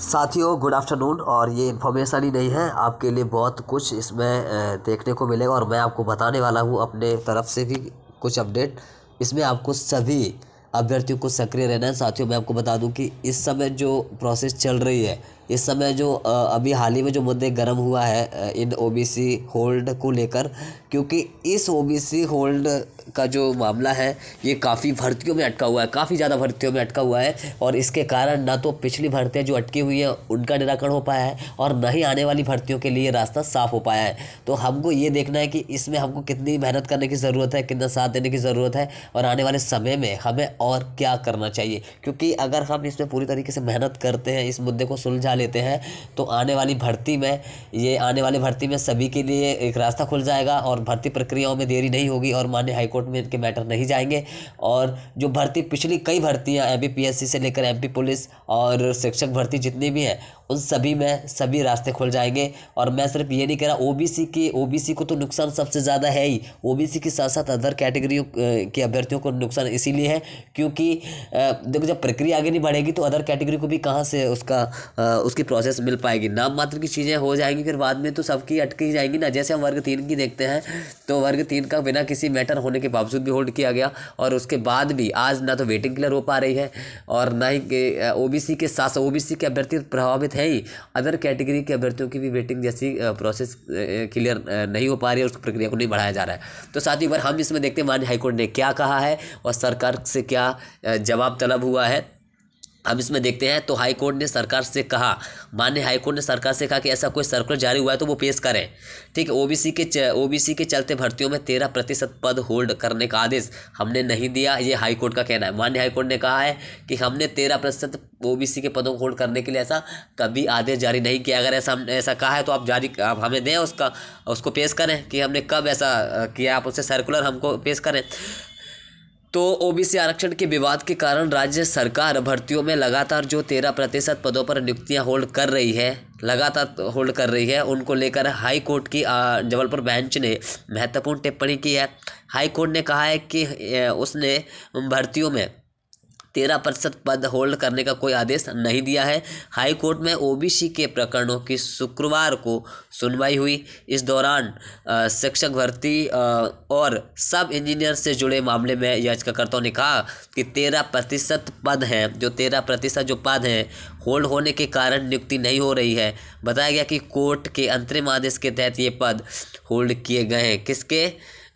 साथियों good afternoon. और ये इन्फॉर्मेशन ही नहीं है, आपके लिए बहुत कुछ इसमें देखने को मिलेगा और मैं आपको बताने वाला हूँ अपने तरफ से भी कुछ अपडेट। इसमें आपको सभी अभ्यर्थियों को सक्रिय रहना है। साथियों मैं आपको बता दूं कि इस समय जो प्रोसेस चल रही है, इस समय जो अभी हाल ही में जो मुद्दे गर्म हुआ है इन ओबीसी होल्ड को लेकर, क्योंकि इस ओबीसी होल्ड का जो मामला है ये काफ़ी भर्तियों में अटका हुआ है, काफ़ी ज़्यादा भर्तियों में अटका हुआ है। और इसके कारण ना तो पिछली भर्तियां जो अटकी हुई है उनका निराकरण हो पाया है और न ही आने वाली भर्तियों के लिए रास्ता साफ हो पाया है। तो हमको ये देखना है कि इसमें हमको कितनी मेहनत करने की ज़रूरत है, कितना साथ देने की ज़रूरत है और आने वाले समय में हमें और क्या करना चाहिए। क्योंकि अगर हम इसमें पूरी तरीके से मेहनत करते हैं, इस मुद्दे को सुलझा लेते हैं, तो आने वाली भर्ती में सभी के लिए एक रास्ता खुल जाएगा और भर्ती प्रक्रियाओं में देरी नहीं होगी और माननीय हाईकोर्ट में इनके मैटर नहीं जाएंगे। और जो भर्ती पिछली कई भर्तियां एमपीपीएससी से लेकर एमपी पुलिस और शिक्षक भर्ती जितनी भी हैं उन सभी में सभी रास्ते खुल जाएंगे। और मैं सिर्फ ये नहीं कह रहा, ओबीसी को तो नुकसान सबसे ज़्यादा है ही। ओबीसी के साथ साथ अदर कैटेगरियों के अभ्यर्थियों को नुकसान इसीलिए है क्योंकि देखो जब प्रक्रिया आगे नहीं बढ़ेगी तो अदर कैटेगरी को भी कहाँ से उसकी प्रोसेस मिल पाएगी। नाम मात्र की चीज़ें हो जाएंगी, फिर बाद में तो सबकी अटकी ही जाएंगी ना। जैसे हम वर्ग 3 की देखते हैं तो वर्ग 3 का बिना किसी मैटर होने के बावजूद भी होल्ड किया गया और उसके बाद भी आज ना तो वेटिंग क्लियर हो पा रही है और ना ही ओबीसी के साथ ओबीसी के अभ्यर्थी प्रभावित है ही, अदर कैटेगरी के अभ्यर्थियों की भी वेटिंग जैसी प्रोसेस क्लियर नहीं हो पा रही है, उस प्रक्रिया को नहीं बढ़ाया जा रहा है। तो साथ ही बार हम इसमें देखते हैं माननीय हाईकोर्ट ने क्या कहा है और सरकार से क्या जवाब तलब हुआ है। हम इसमें देखते हैं तो हाईकोर्ट ने सरकार से कहा, माननीय हाईकोर्ट ने सरकार से कहा कि ऐसा कोई सर्कुलर जारी हुआ है तो वो पेश करें। ठीक है, ओबीसी के चलते भर्तियों में 13% पद होल्ड करने का आदेश हमने नहीं दिया, ये हाईकोर्ट का कहना है। माननीय हाईकोर्ट ने कहा है कि हमने 13% ओबीसी के पदों को होल्ड करने के लिए ऐसा कभी आदेश जारी नहीं किया। अगर ऐसा कहा है तो आप हमें दें, उसको पेश करें कि हमने कब ऐसा किया, आप उससे सर्कुलर हमको पेश करें। तो ओबीसी आरक्षण के विवाद के कारण राज्य सरकार भर्तियों में लगातार जो 13% पदों पर नियुक्तियां होल्ड कर रही है उनको लेकर हाई कोर्ट की जबलपुर बेंच ने महत्वपूर्ण टिप्पणी की है। हाई कोर्ट ने कहा है कि उसने भर्तियों में 13% पद होल्ड करने का कोई आदेश नहीं दिया है। हाई कोर्ट में ओबीसी के प्रकरणों की शुक्रवार को सुनवाई हुई। इस दौरान शिक्षक भर्ती और सब इंजीनियर से जुड़े मामले में याचिकाकर्ताओं ने कहा कि 13% पद हैं, जो 13% जो पद हैं होल्ड होने के कारण नियुक्ति नहीं हो रही है। बताया गया कि कोर्ट के अंतरिम आदेश के तहत ये पद होल्ड किए गए हैं। किसके?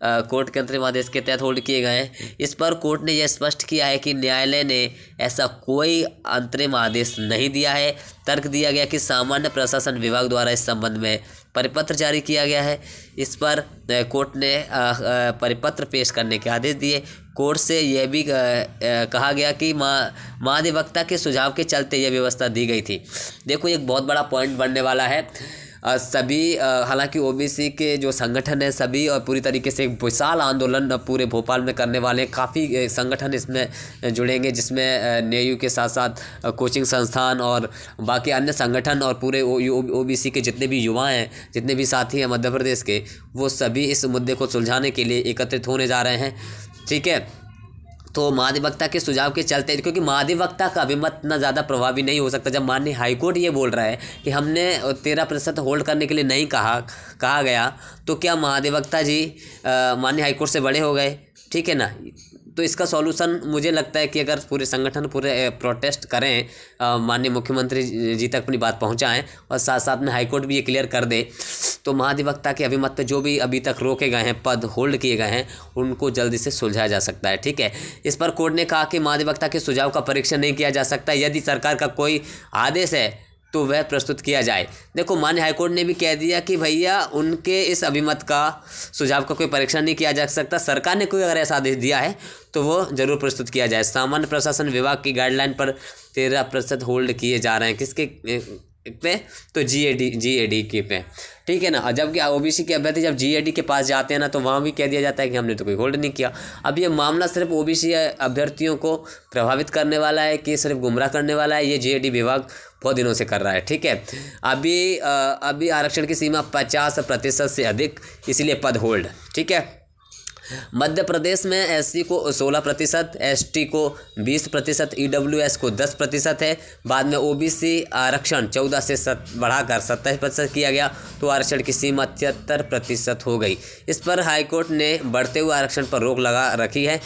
कोर्ट के अंतरिम आदेश के तहत होल्ड किए गए हैं। इस पर कोर्ट ने यह स्पष्ट किया है कि न्यायालय ने ऐसा कोई अंतरिम आदेश नहीं दिया है। तर्क दिया गया कि सामान्य प्रशासन विभाग द्वारा इस संबंध में परिपत्र जारी किया गया है। इस पर कोर्ट ने परिपत्र पेश करने के आदेश दिए। कोर्ट से यह भी कहा गया कि महाधिवक्ता के सुझाव के चलते यह व्यवस्था दी गई थी। देखो एक बहुत बड़ा पॉइंट बनने वाला है। सभी हालांकि ओबीसी के जो संगठन है सभी और पूरी तरीके से एक विशाल आंदोलन पूरे भोपाल में करने वाले काफ़ी संगठन इसमें जुड़ेंगे, जिसमें नेयू के साथ साथ कोचिंग संस्थान और बाकी अन्य संगठन और पूरे ओबीसी के जितने भी युवा हैं, जितने भी साथी हैं मध्य प्रदेश के, वो सभी इस मुद्दे को सुलझाने के लिए एकत्रित होने जा रहे हैं। ठीक है, तो महाधिवक्ता के सुझाव के चलते, क्योंकि महाधिवक्ता का अभिमत इतना ज़्यादा प्रभावी नहीं हो सकता। जब माननीय हाईकोर्ट ये बोल रहा है कि हमने 13% होल्ड करने के लिए नहीं कहा गया, तो क्या महाधिवक्ता जी माननीय हाईकोर्ट से बड़े हो गए? ठीक है ना। तो इसका सॉल्यूशन मुझे लगता है कि अगर पूरे संगठन पूरे प्रोटेस्ट करें, माननीय मुख्यमंत्री जी तक अपनी बात पहुंचाएं और साथ साथ में हाईकोर्ट भी ये क्लियर कर दे, तो महाधिवक्ता के अभिमत पे जो भी अभी तक रोके गए हैं, पद होल्ड किए गए हैं, उनको जल्दी से सुलझाया जा सकता है। ठीक है, इस पर कोर्ट ने कहा कि महाधिवक्ता के सुझाव का परीक्षण नहीं किया जा सकता। यदि सरकार का कोई आदेश है तो वह प्रस्तुत किया जाए। देखो माननीय हाईकोर्ट ने भी कह दिया कि भैया उनके इस अभिमत का सुझाव का कोई परीक्षण नहीं किया जा सकता। सरकार ने कोई अगर ऐसा आदेश दिया है तो वो जरूर प्रस्तुत किया जाए। सामान्य प्रशासन विभाग की गाइडलाइन पर 13% होल्ड किए जा रहे हैं। किसके पे? तो जीएडी के पे। ठीक है ना। जबकि ओबीसी के अभ्यर्थी जब जीएडी के पास जाते हैं ना तो वहाँ भी कह दिया जाता है कि हमने तो कोई होल्ड नहीं किया। अब ये मामला सिर्फ ओबीसी अभ्यर्थियों को प्रभावित करने वाला है कि सिर्फ गुमराह करने वाला है, ये जीएडी विभाग बहुत दिनों से कर रहा है। ठीक है, अभी आरक्षण की सीमा 50% से अधिक, इसलिए पद होल्ड। ठीक है, मध्य प्रदेश में एससी को 16%, एसटी को 20%, ईडब्ल्यूएस को 10% है। बाद में ओबीसी आरक्षण 14 से बढ़ाकर 27% किया गया, तो आरक्षण की सीमा 73% हो गई। इस पर हाईकोर्ट ने बढ़ते हुए आरक्षण पर रोक लगा रखी है।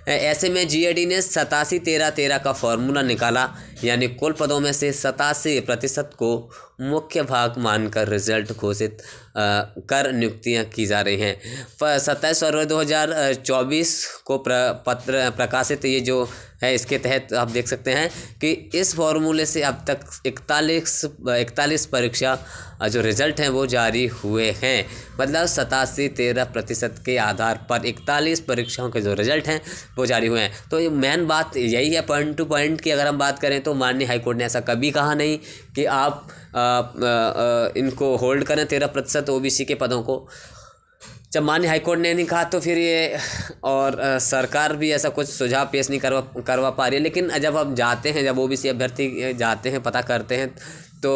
ऐसे में जीएडी ने 87-13-13 का फॉर्मूला निकाला, यानी कुल पदों में से 87% को मुख्य भाग मानकर रिजल्ट घोषित कर नियुक्तियां की जा रही हैं। 27 फरवरी 2024 को पत्र प्रकाशित ये जो है, इसके तहत आप देख सकते हैं कि इस फॉर्मूले से अब तक 41 परीक्षा जो रिज़ल्ट हैं वो जारी हुए हैं। मतलब 87-13% के आधार पर 41 परीक्षाओं के जो रिज़ल्ट हैं वो जारी हुए हैं। तो ये मेन बात यही है, पॉइंट टू पॉइंट की अगर हम बात करें तो माननीय हाईकोर्ट ने ऐसा कभी कहा नहीं कि आप इनको होल्ड करें 13% ओबीसी के पदों को। जब माननीय हाईकोर्ट ने नहीं कहा तो फिर ये और सरकार भी ऐसा कुछ सुझाव पेश नहीं करवा पा रही है। लेकिन जब हम जाते हैं, जब ओबीसी अभ्यर्थी जाते हैं, पता करते हैं, तो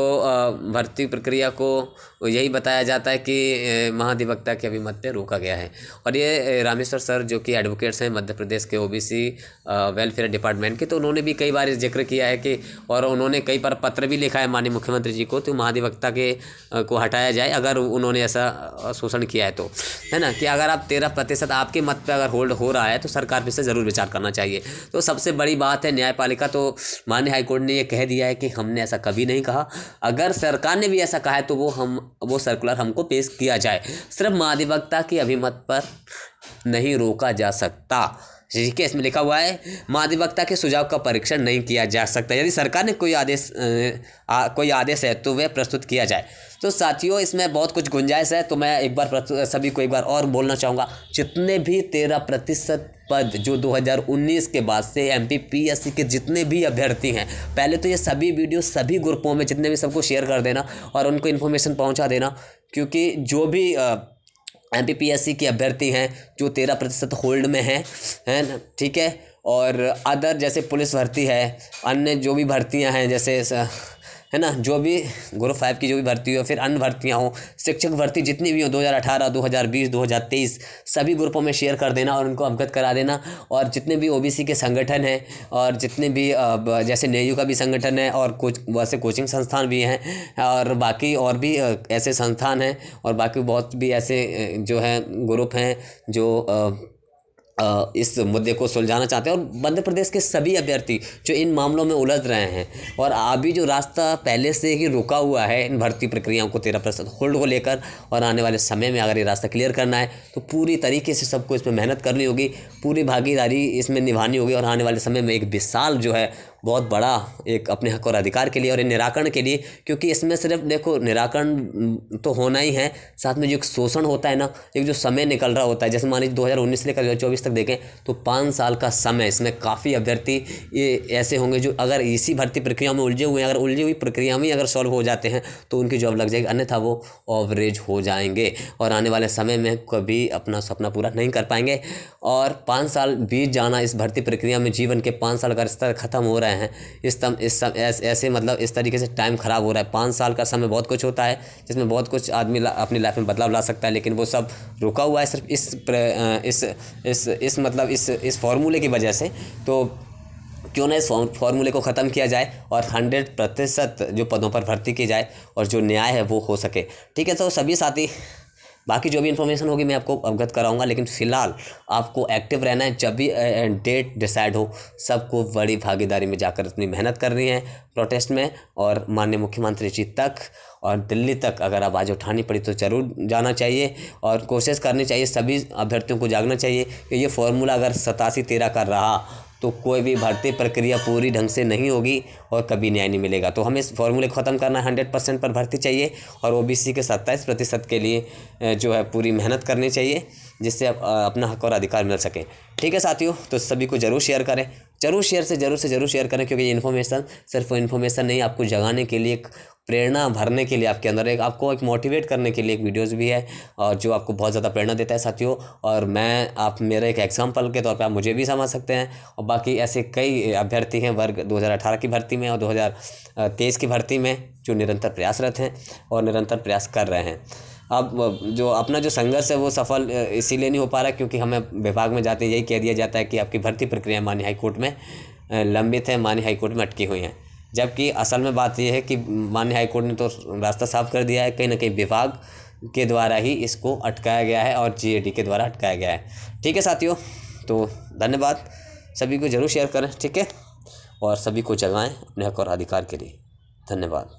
भर्ती प्रक्रिया को यही बताया जाता है कि महाधिवक्ता के अभिमत पे रोका गया है। और ये रामेश्वर सर जो कि एडवोकेट्स हैं मध्य प्रदेश के ओबीसी वेलफेयर डिपार्टमेंट के, तो उन्होंने भी कई बार जिक्र किया है कि, और उन्होंने कई बार पत्र भी लिखा है माननीय मुख्यमंत्री जी को, तो महाधिवक्ता के को हटाया जाए अगर उन्होंने ऐसा शोषण किया है तो, है ना, कि अगर आप 13% आपके मत पर अगर होल्ड हो रहा है तो सरकार पर से ज़रूर विचार करना चाहिए। तो सबसे बड़ी बात है न्यायपालिका, तो माननीय हाईकोर्ट ने ये कह दिया है कि हमने ऐसा कभी नहीं कहा। अगर सरकार ने भी ऐसा कहा है तो वो सर्कुलर हमको पेश किया जाए। सिर्फ महाधिवक्ता के अभिमत पर नहीं रोका जा सकता। ठीक है, इसमें लिखा हुआ है महाधिवक्ता के सुझाव का परीक्षण नहीं किया जा सकता। यदि सरकार ने कोई आदेश है तो वह प्रस्तुत किया जाए। तो साथियों, इसमें बहुत कुछ गुंजाइश है। तो मैं एक बार सभी को एक बार और बोलना चाहूँगा, जितने भी 13% पद जो 2019 के बाद से एमपीपीएससी के जितने भी अभ्यर्थी हैं, पहले तो ये सभी वीडियो सभी ग्रुपों में जितने भी सबको शेयर कर देना और उनको इन्फॉर्मेशन पहुंचा देना, क्योंकि जो भी एमपीपीएससी के अभ्यर्थी हैं जो 13% होल्ड में हैं, है ना, ठीक है, और अदर जैसे पुलिस भर्ती है, अन्य जो भी भर्तियां हैं जैसे, है ना, जो भी ग्रुप 5 की जो भी भर्ती हो, फिर अन्य भर्तियां हो, शिक्षक भर्ती जितनी भी हो 2018, 2020, 2023 सभी ग्रुपों में शेयर कर देना और उनको अवगत करा देना। और जितने भी ओबीसी के संगठन हैं और जितने भी जैसे नेयू का भी संगठन है और कुछ वैसे कोचिंग संस्थान भी हैं और बाकी और भी ऐसे संस्थान हैं और बाकी बहुत भी ऐसे जो हैं ग्रुप हैं जो इस मुद्दे को सुलझाना चाहते हैं। और मध्य प्रदेश के सभी अभ्यर्थी जो इन मामलों में उलझ रहे हैं और अभी जो रास्ता पहले से ही रुका हुआ है इन भर्ती प्रक्रियाओं को 13% होल्ड को लेकर, और आने वाले समय में अगर ये रास्ता क्लियर करना है तो पूरी तरीके से सबको इसमें मेहनत करनी होगी, पूरी भागीदारी इसमें निभानी होगी और आने वाले समय में एक विशाल जो है बहुत बड़ा एक अपने हक और अधिकार के लिए और निराकरण के लिए, क्योंकि इसमें सिर्फ देखो निराकरण तो होना ही है, साथ में जो एक शोषण होता है ना, एक जो समय निकल रहा होता है, जैसे मान लीजिए 2019 से लेकर 2024 तक देखें तो 5 साल का समय, इसमें काफ़ी अभ्यर्थी ये ऐसे होंगे जो अगर इसी भर्ती प्रक्रिया में उलझे हुए हैं, अगर उलझी हुई प्रक्रिया में अगर सॉल्व हो जाते हैं तो उनकी जॉब लग जाएगी, अन्यथा वो ओवरेज हो जाएंगे और आने वाले समय में कभी अपना सपना पूरा नहीं कर पाएंगे। और 5 साल बीत जाना इस भर्ती प्रक्रिया में, जीवन के 5 साल अगर इस तरह ख़त्म हो रहे हैं ऐसे मतलब इस तरीके से टाइम ख़राब हो रहा है। 5 साल का समय बहुत कुछ होता है जिसमें बहुत कुछ आदमी अपनी लाइफ में बदलाव ला सकता है, लेकिन वो सब रुका हुआ है सिर्फ इस फॉर्मूले की वजह से। तो क्यों ना इस फॉर्मूले को ख़त्म किया जाए और 100% जो पदों पर भर्ती की जाए और जो न्याय है वो हो सके। ठीक है, तो सभी साथी बाकी जो भी इन्फॉर्मेशन होगी मैं आपको अवगत कराऊंगा, लेकिन फ़िलहाल आपको एक्टिव रहना है। जब भी डेट डिसाइड हो सबको बड़ी भागीदारी में जाकर अपनी मेहनत करनी है प्रोटेस्ट में, और माननीय मुख्यमंत्री जी तक और दिल्ली तक अगर आवाज़ उठानी पड़ी तो ज़रूर जाना चाहिए और कोशिश करनी चाहिए, सभी अभ्यर्थियों को जागना चाहिए कि ये फॉर्मूला अगर 87-13 का रहा तो कोई भी भर्ती प्रक्रिया पूरी ढंग से नहीं होगी और कभी न्याय नहीं मिलेगा। तो हमें इस फॉर्मूले को ख़त्म करना है, 100% पर भर्ती चाहिए और ओबीसी के 27% के लिए जो है पूरी मेहनत करनी चाहिए, जिससे अपना हक और अधिकार मिल सके। ठीक है साथियों, तो सभी को ज़रूर शेयर करें, ज़रूर शेयर करें, क्योंकि ये इन्फॉर्मेशन सिर्फ इन्फॉर्मेशन नहीं, आपको जगाने के लिए, एक प्रेरणा भरने के लिए आपके अंदर, आपको एक मोटिवेट करने के लिए एक वीडियोस भी है और जो आपको बहुत ज़्यादा प्रेरणा देता है साथियों। और आप मेरा एक एग्जांपल के तौर पे आप मुझे भी समझ सकते हैं, और बाकी ऐसे कई अभ्यर्थी हैं वर्ग 2018 की भर्ती में और 2023 की भर्ती में जो निरंतर प्रयासरत हैं और निरंतर प्रयास कर रहे हैं। अब जो अपना जो संघर्ष है वो सफल इसीलिए नहीं हो पा रहा क्योंकि हमें विभाग में जाते यही कह दिया जाता है कि आपकी भर्ती प्रक्रिया माननीय हाईकोर्ट में लंबित है, माननीय हाईकोर्ट में अटकी हुई हैं। जबकि असल में बात यह है कि माननीय हाईकोर्ट ने तो रास्ता साफ कर दिया है, कहीं ना कहीं विभाग के द्वारा ही इसको अटकाया गया है और GAD के द्वारा अटकाया गया है। ठीक है साथियों, तो धन्यवाद, सभी को ज़रूर शेयर करें, ठीक है, और सभी को जगाएं अपने हक और अधिकार के लिए। धन्यवाद।